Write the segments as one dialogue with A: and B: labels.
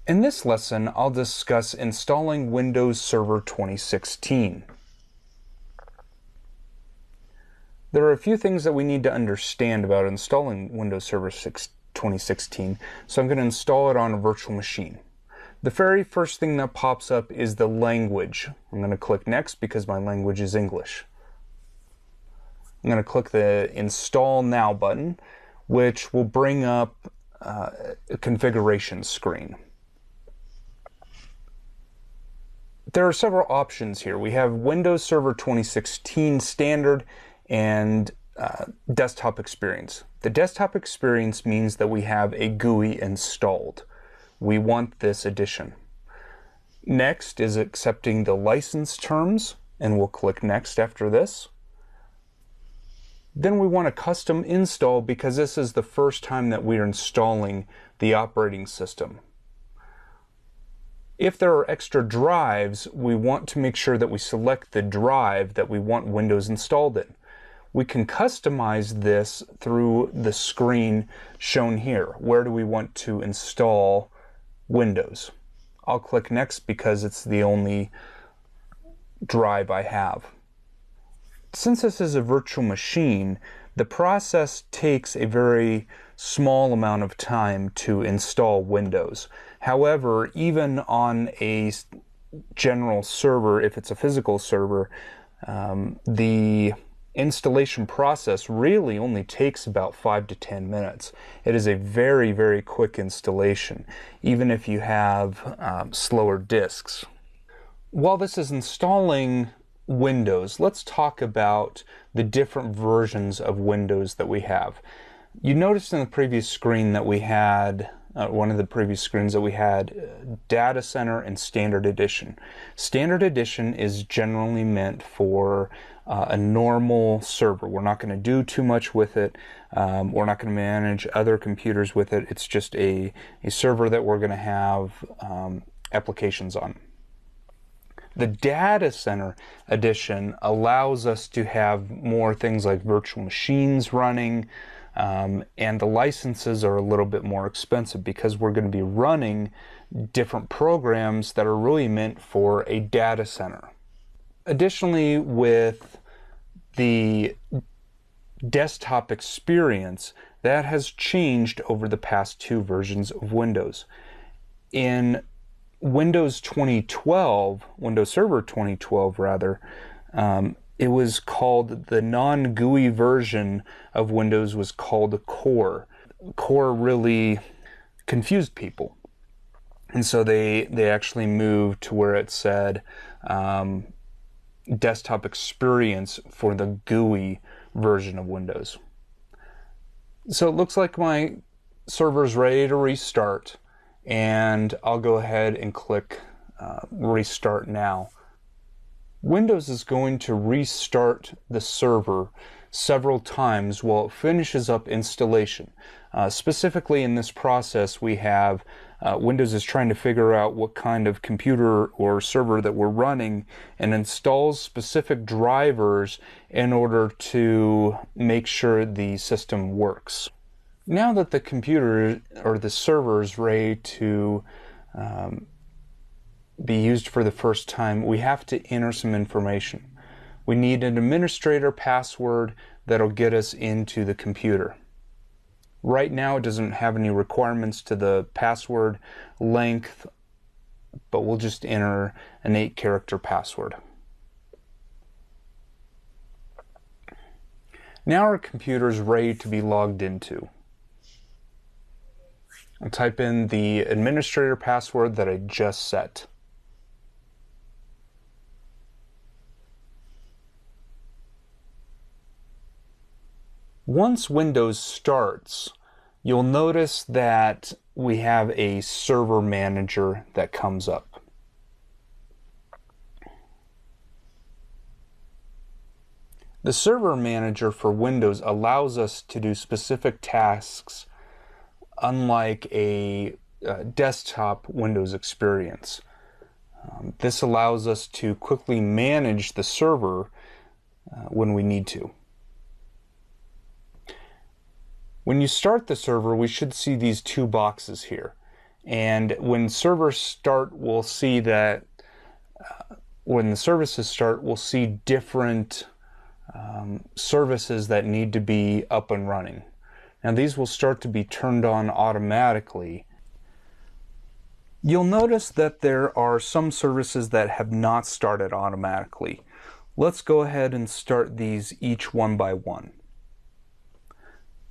A: In this lesson, I'll discuss installing Windows Server 2016. There are a few things that we need to understand about installing Windows Server 2016, so I'm going to install it on a virtual machine. The very first thing that pops up is the language. I'm going to click Next because my language is English. I'm going to click the Install Now button, which will bring up a configuration screen. There are several options here. We have Windows Server 2016 Standard and Desktop Experience. The Desktop Experience means that we have a GUI installed. We want this edition. Next is accepting the license terms, and we'll click Next after this. Then we want a custom install because this is the first time that we are installing the operating system. If there are extra drives, we want to make sure that we select the drive that we want Windows installed in. We can customize this through the screen shown here. Where do we want to install Windows? I'll click Next because it's the only drive I have. Since this is a virtual machine, the process takes a very small amount of time to install Windows. However, even on a general server, if it's a physical server, the installation process really only takes about 5 to 10 minutes. It is a very, very quick installation, even if you have slower disks. While this is installing Windows, let's talk about the different versions of Windows that we have. You noticed in the previous screen that we had, one of the previous screens that we had, Data Center and Standard Edition. Standard Edition is generally meant for a normal server. We're not going to do too much with it. We're not going to manage other computers with it. It's just a server that we're going to have applications on. The Data Center Edition allows us to have more things like virtual machines running, and the licenses are a little bit more expensive because we're going to be running different programs that are really meant for a data center. Additionally, with the desktop experience, that has changed over the past two versions of Windows. In Windows 2012, Windows Server 2012 rather, it was called, the non-GUI version of Windows was called Core. Core really confused people. And so they actually moved to where it said Desktop Experience for the GUI version of Windows. So it looks like my server's ready to restart, and I'll go ahead and click Restart Now. Windows is going to restart the server several times while it finishes up installation. Specifically in this process, we have Windows is trying to figure out what kind of computer or server that we're running and installs specific drivers in order to make sure the system works. Now that the computer or the server is ready to be used for the first time, we have to enter some information. We need an administrator password that'll get us into the computer. Right now it doesn't have any requirements to the password length, but we'll just enter an 8-character password. Now our computer is ready to be logged into. I'll type in the administrator password that I just set. Once Windows starts, you'll notice that we have a server manager that comes up. The server manager for Windows allows us to do specific tasks unlike a desktop Windows experience. This allows us to quickly manage the server when we need to. When you start the server, we should see these two boxes here. And when servers start, we'll see that when the services start, we'll see different services that need to be up and running. Now these will start to be turned on automatically. You'll notice that there are some services that have not started automatically. Let's go ahead and start these each one by one.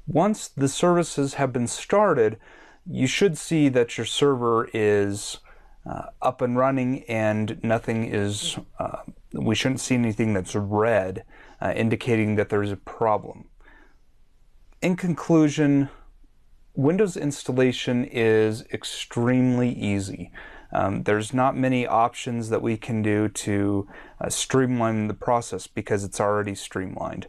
A: Once the services have been started, you should see that your server is up and running and nothing is, we shouldn't see anything that's red, indicating that there's a problem. In conclusion, Windows installation is extremely easy. There's not many options that we can do to streamline the process because it's already streamlined.